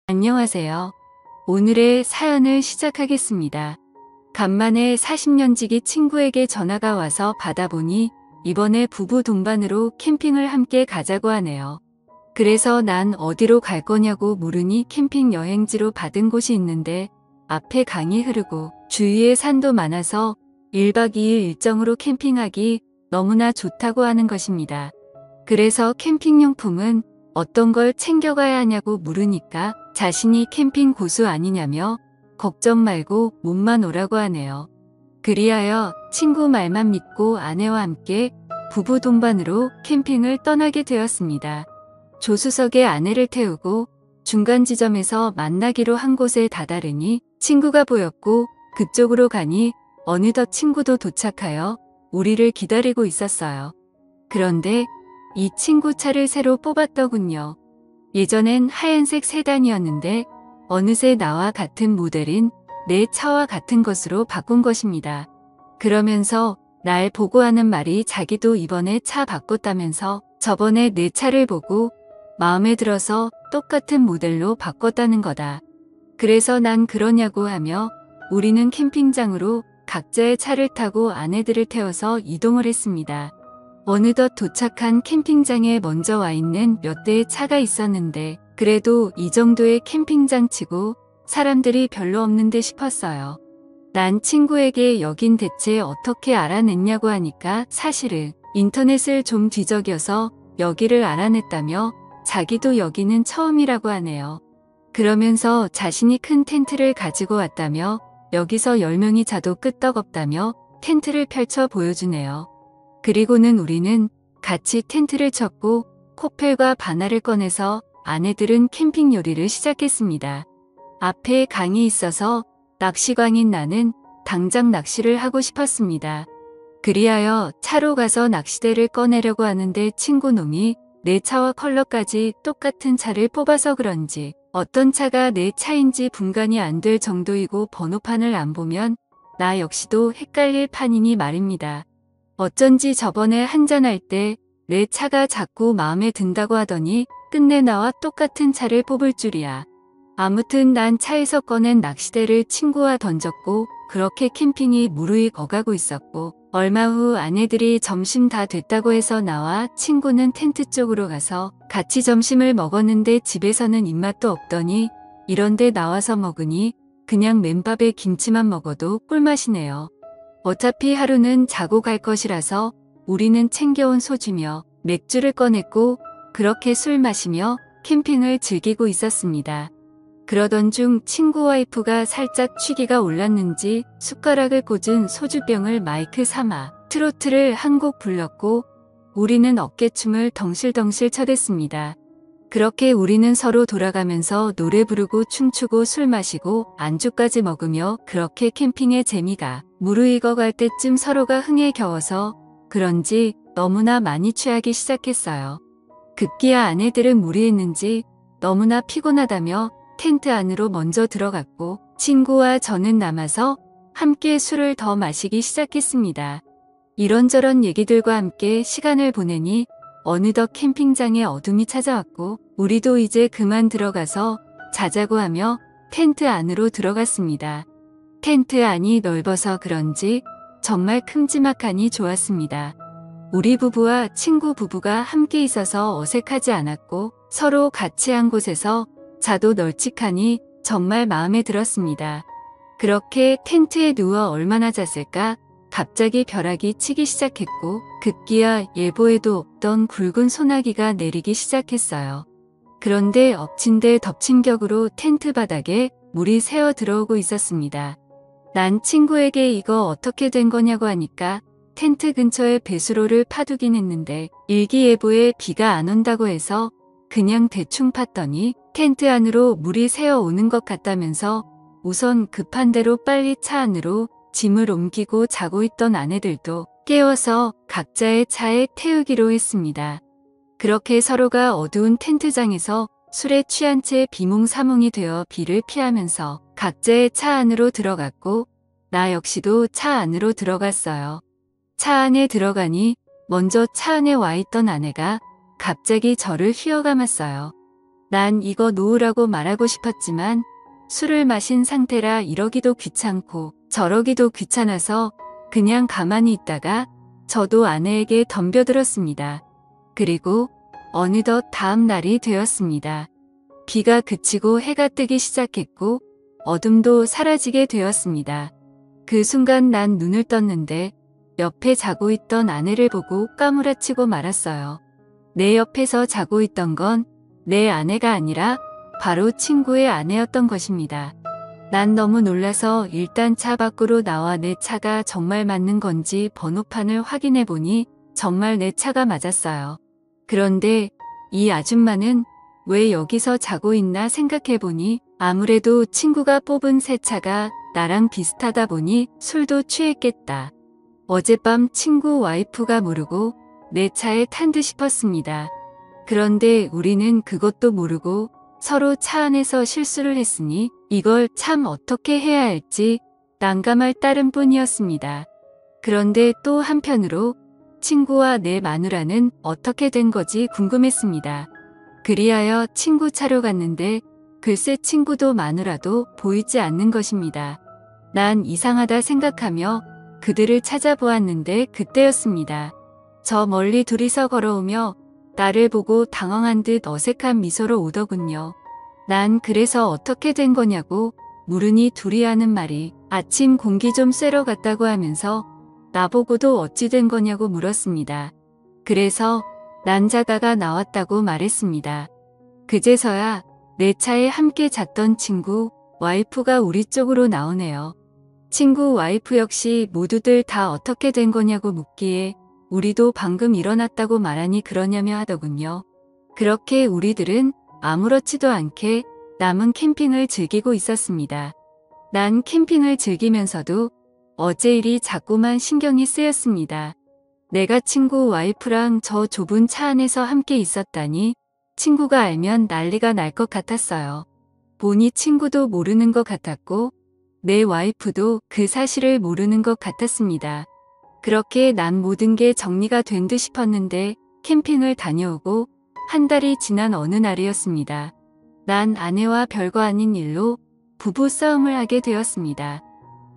안녕하세요. 오늘의 사연을 시작하겠습니다. 간만에 40년지기 친구에게 전화가 와서 받아보니 이번에 부부 동반으로 캠핑을 함께 가자고 하네요. 그래서 난 어디로 갈 거냐고 물으니 캠핑 여행지로 받은 곳이 있는데 앞에 강이 흐르고 주위에 산도 많아서 1박 2일 일정으로 캠핑하기 너무나 좋다고 하는 것입니다. 그래서 캠핑용품은 어떤 걸 챙겨가야 하냐고 물으니까 자신이 캠핑 고수 아니냐며 걱정 말고 몸만 오라고 하네요. 그리하여 친구 말만 믿고 아내와 함께 부부 동반으로 캠핑을 떠나게 되었습니다. 조수석에 아내를 태우고 중간 지점에서 만나기로 한 곳에 다다르니 친구가 보였고 그쪽으로 가니 어느덧 친구도 도착하여 우리를 기다리고 있었어요. 그런데 이 친구 차를 새로 뽑았더군요. 예전엔 하얀색 세단이었는데 어느새 나와 같은 모델인 내 차와 같은 것으로 바꾼 것입니다. 그러면서 날 보고 하는 말이 자기도 이번에 차 바꿨다면서 저번에 내 차를 보고 마음에 들어서 똑같은 모델로 바꿨다는 거다. 그래서 난 그러냐고 하며 우리는 캠핑장으로 각자의 차를 타고 아내들을 태워서 이동을 했습니다. 어느덧 도착한 캠핑장에 먼저 와 있는 몇 대의 차가 있었는데 그래도 이 정도의 캠핑장 치고 사람들이 별로 없는데 싶었어요. 난 친구에게 여긴 대체 어떻게 알아냈냐고 하니까 사실은 인터넷을 좀 뒤적여서 여기를 알아냈다며 자기도 여기는 처음이라고 하네요. 그러면서 자신이 큰 텐트를 가지고 왔다며 여기서 10명이 자도 끄떡없다며 텐트를 펼쳐 보여주네요. 그리고는 우리는 같이 텐트를 쳤고 코펠과 바나를 꺼내서 아내들은 캠핑 요리를 시작했습니다. 앞에 강이 있어서 낚시광인 나는 당장 낚시를 하고 싶었습니다. 그리하여 차로 가서 낚시대를 꺼내려고 하는데 친구 놈이 내 차와 컬러까지 똑같은 차를 뽑아서 그런지 어떤 차가 내 차인지 분간이 안 될 정도이고 번호판을 안 보면 나 역시도 헷갈릴 판이니 말입니다. 어쩐지 저번에 한잔할 때 내 차가 자꾸 마음에 든다고 하더니 끝내 나와 똑같은 차를 뽑을 줄이야. 아무튼 난 차에서 꺼낸 낚시대를 친구와 던졌고 그렇게 캠핑이 무르익 어가고 있었고 얼마 후 아내들이 점심 다 됐다고 해서 나와 친구는 텐트 쪽으로 가서 같이 점심을 먹었는데 집에서는 입맛도 없더니 이런데 나와서 먹으니 그냥 맨밥에 김치만 먹어도 꿀맛이네요. 어차피 하루는 자고 갈 것이라서 우리는 챙겨온 소주며 맥주를 꺼냈고 그렇게 술 마시며 캠핑을 즐기고 있었습니다. 그러던 중 친구 와이프가 살짝 취기가 올랐는지 숟가락을 꽂은 소주병을 마이크 삼아 트로트를 한 곡 불렀고 우리는 어깨춤을 덩실덩실 쳐댔습니다. 그렇게 우리는 서로 돌아가면서 노래 부르고 춤추고 술 마시고 안주까지 먹으며 그렇게 캠핑의 재미가 무르익어갈 때쯤 서로가 흥에 겨워서 그런지 너무나 많이 취하기 시작했어요. 급기야 아내들은 무리했는지 너무나 피곤하다며 텐트 안으로 먼저 들어갔고 친구와 저는 남아서 함께 술을 더 마시기 시작했습니다. 이런저런 얘기들과 함께 시간을 보내니 어느덧 캠핑장에 어둠이 찾아왔고 우리도 이제 그만 들어가서 자자고 하며 텐트 안으로 들어갔습니다. 텐트 안이 넓어서 그런지 정말 큼지막하니 좋았습니다. 우리 부부와 친구 부부가 함께 있어서 어색하지 않았고 서로 같이 한 곳에서 자도 널찍하니 정말 마음에 들었습니다. 그렇게 텐트에 누워 얼마나 잤을까? 갑자기 벼락이 치기 시작했고 급기야 예보에도 없던 굵은 소나기가 내리기 시작했어요. 그런데 엎친 데 덮친 격으로 텐트 바닥에 물이 새어 들어오고 있었습니다. 난 친구에게 이거 어떻게 된 거냐고 하니까 텐트 근처에 배수로를 파두긴 했는데 일기예보에 비가 안 온다고 해서 그냥 대충 팠더니 텐트 안으로 물이 새어 오는 것 같다면서 우선 급한 대로 빨리 차 안으로 짐을 옮기고 자고 있던 아내들도 깨워서 각자의 차에 태우기로 했습니다. 그렇게 서로가 어두운 텐트장에서 술에 취한 채 비몽사몽이 되어 비를 피하면서 각자의 차 안으로 들어갔고 나 역시도 차 안으로 들어갔어요. 차 안에 들어가니 먼저 차 안에 와 있던 아내가 갑자기 저를 휘어감았어요. 난 이거 놓으라고 말하고 싶었지만 술을 마신 상태라 이러기도 귀찮고 저러기도 귀찮아서 그냥 가만히 있다가 저도 아내에게 덤벼들었습니다. 그리고 어느덧 다음 날이 되었습니다. 비가 그치고 해가 뜨기 시작했고 어둠도 사라지게 되었습니다. 그 순간 난 눈을 떴는데 옆에 자고 있던 아내를 보고 까무라치고 말았어요. 내 옆에서 자고 있던 건 내 아내가 아니라 바로 친구의 아내였던 것입니다. 난 너무 놀라서 일단 차 밖으로 나와 내 차가 정말 맞는 건지 번호판을 확인해 보니 정말 내 차가 맞았어요. 그런데 이 아줌마는 왜 여기서 자고 있나 생각해 보니 아무래도 친구가 뽑은 새 차가 나랑 비슷하다 보니 술도 취했겠다. 어젯밤 친구 와이프가 모르고 내 차에 탄 듯 싶었습니다. 그런데 우리는 그것도 모르고 서로 차 안에서 실수를 했으니 이걸 참 어떻게 해야 할지 난감할 따름 뿐이었습니다. 그런데 또 한편으로 친구와 내 마누라는 어떻게 된 거지 궁금했습니다. 그리하여 친구 차로 갔는데 글쎄 친구도 마누라도 보이지 않는 것입니다. 난 이상하다 생각하며 그들을 찾아보았는데 그때였습니다. 저 멀리 둘이서 걸어오며 나를 보고 당황한 듯 어색한 미소로 오더군요. 난 그래서 어떻게 된 거냐고 물으니 둘이 하는 말이 아침 공기 좀 쐬러 갔다고 하면서 나보고도 어찌 된 거냐고 물었습니다. 그래서 난자다가 나왔다고 말했습니다. 그제서야 내 차에 함께 잤던 친구 와이프가 우리 쪽으로 나오네요. 친구 와이프 역시 모두들 다 어떻게 된 거냐고 묻기에 우리도 방금 일어났다고 말하니 그러냐며 하더군요. 그렇게 우리들은 아무렇지도 않게 남은 캠핑을 즐기고 있었습니다. 난 캠핑을 즐기면서도 어제 일이 자꾸만 신경이 쓰였습니다. 내가 친구 와이프랑 저 좁은 차 안에서 함께 있었다니 친구가 알면 난리가 날 것 같았어요. 보니 친구도 모르는 것 같았고 내 와이프도 그 사실을 모르는 것 같았습니다. 그렇게 난 모든 게 정리가 된 듯 싶었는데 캠핑을 다녀오고 한 달이 지난 어느 날이었습니다. 난 아내와 별거 아닌 일로 부부 싸움을 하게 되었습니다.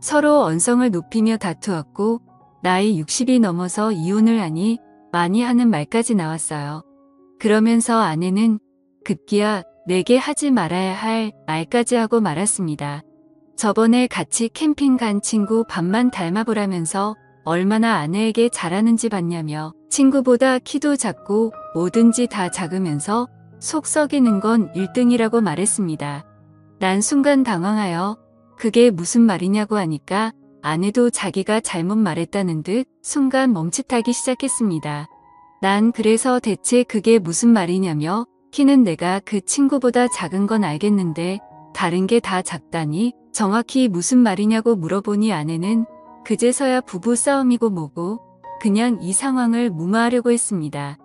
서로 언성을 높이며 다투었고 나이 60이 넘어서 이혼을 하니 많이 하는 말까지 나왔어요. 그러면서 아내는 급기야 내게 하지 말아야 할 말까지 하고 말았습니다. 저번에 같이 캠핑 간 친구 밥만 닮아보라면서 얼마나 아내에게 잘하는지 봤냐며 친구보다 키도 작고 뭐든지 다 작으면서 속 썩이는 건 1등이라고 말했습니다. 난 순간 당황하여 그게 무슨 말이냐고 하니까 아내도 자기가 잘못 말했다는 듯 순간 멈칫하기 시작했습니다. 난 그래서 대체 그게 무슨 말이냐며 키는 내가 그 친구보다 작은 건 알겠는데 다른 게 다 작다니 정확히 무슨 말이냐고 물어보니 아내는 그제서야 부부 싸움이고 뭐고 그냥 이 상황을 무마하려고 했습니다.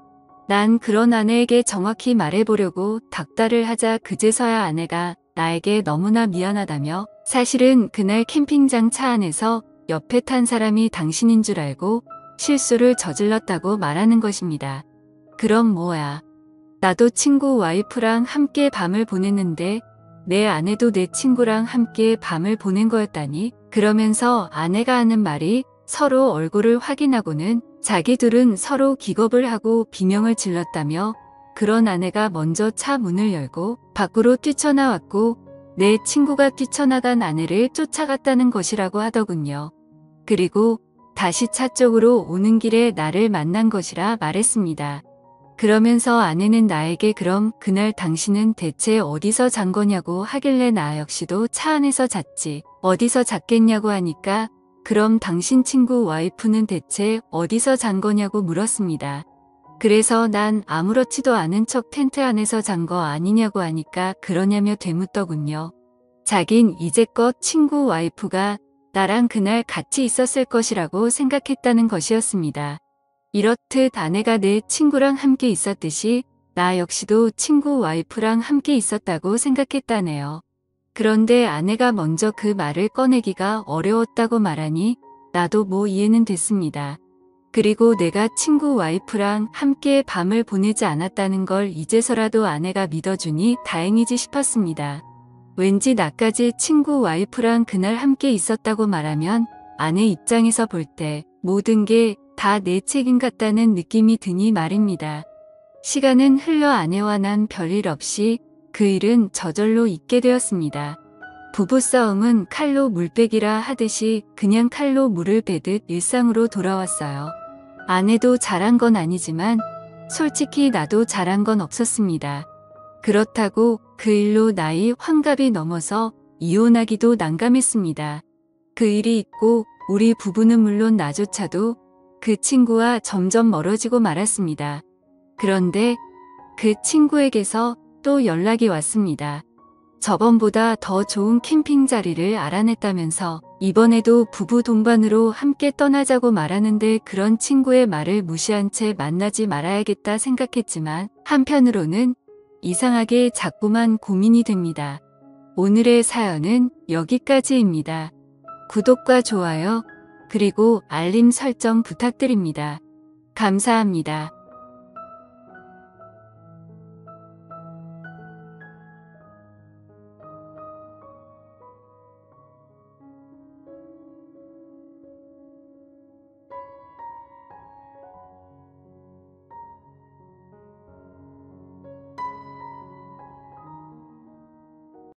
난 그런 아내에게 정확히 말해보려고 닥달을 하자 그제서야 아내가 나에게 너무나 미안하다며 사실은 그날 캠핑장 차 안에서 옆에 탄 사람이 당신인 줄 알고 실수를 저질렀다고 말하는 것입니다. 그럼 뭐야. 나도 친구 와이프랑 함께 밤을 보냈는데 내 아내도 내 친구랑 함께 밤을 보낸 거였다니. 그러면서 아내가 하는 말이 서로 얼굴을 확인하고는 자기 둘은 서로 기겁을 하고 비명을 질렀다며 그런 아내가 먼저 차 문을 열고 밖으로 뛰쳐나왔고 내 친구가 뛰쳐나간 아내를 쫓아갔다는 것이라고 하더군요. 그리고 다시 차 쪽으로 오는 길에 나를 만난 것이라 말했습니다. 그러면서 아내는 나에게 그럼 그날 당신은 대체 어디서 잔 거냐고 하길래 나 역시도 차 안에서 잤지 어디서 잤겠냐고 하니까 그럼 당신 친구 와이프는 대체 어디서 잔 거냐고 물었습니다. 그래서 난 아무렇지도 않은 척 텐트 안에서 잔 거 아니냐고 하니까 그러냐며 되묻더군요. 자긴 이제껏 친구 와이프가 나랑 그날 같이 있었을 것이라고 생각했다는 것이었습니다. 이렇듯 아내가 내 친구랑 함께 있었듯이 나 역시도 친구 와이프랑 함께 있었다고 생각했다네요. 그런데 아내가 먼저 그 말을 꺼내기가 어려웠다고 말하니 나도 뭐 이해는 됐습니다. 그리고 내가 친구 와이프랑 함께 밤을 보내지 않았다는 걸 이제서라도 아내가 믿어주니 다행이지 싶었습니다. 왠지 나까지 친구 와이프랑 그날 함께 있었다고 말하면 아내 입장에서 볼 때 모든 게 다 내 책임 같다는 느낌이 드니 말입니다. 시간은 흘러 아내와 난 별일 없이 그 일은 저절로 잊게 되었습니다. 부부싸움은 칼로 물 빼기라 하듯이 그냥 칼로 물을 빼듯 일상으로 돌아왔어요. 아내도 잘한 건 아니지만 솔직히 나도 잘한 건 없었습니다. 그렇다고 그 일로 나이 환갑이 넘어서 이혼하기도 난감했습니다. 그 일이 있고 우리 부부는 물론 나조차도 그 친구와 점점 멀어지고 말았습니다. 그런데 그 친구에게서 또 연락이 왔습니다. 저번보다 더 좋은 캠핑 자리를 알아냈다면서 이번에도 부부 동반으로 함께 떠나자고 말하는데 그런 친구의 말을 무시한 채 만나지 말아야겠다 생각했지만 한편으로는 이상하게 자꾸만 고민이 됩니다. 오늘의 사연은 여기까지입니다. 구독과 좋아요, 그리고 알림 설정 부탁드립니다. 감사합니다.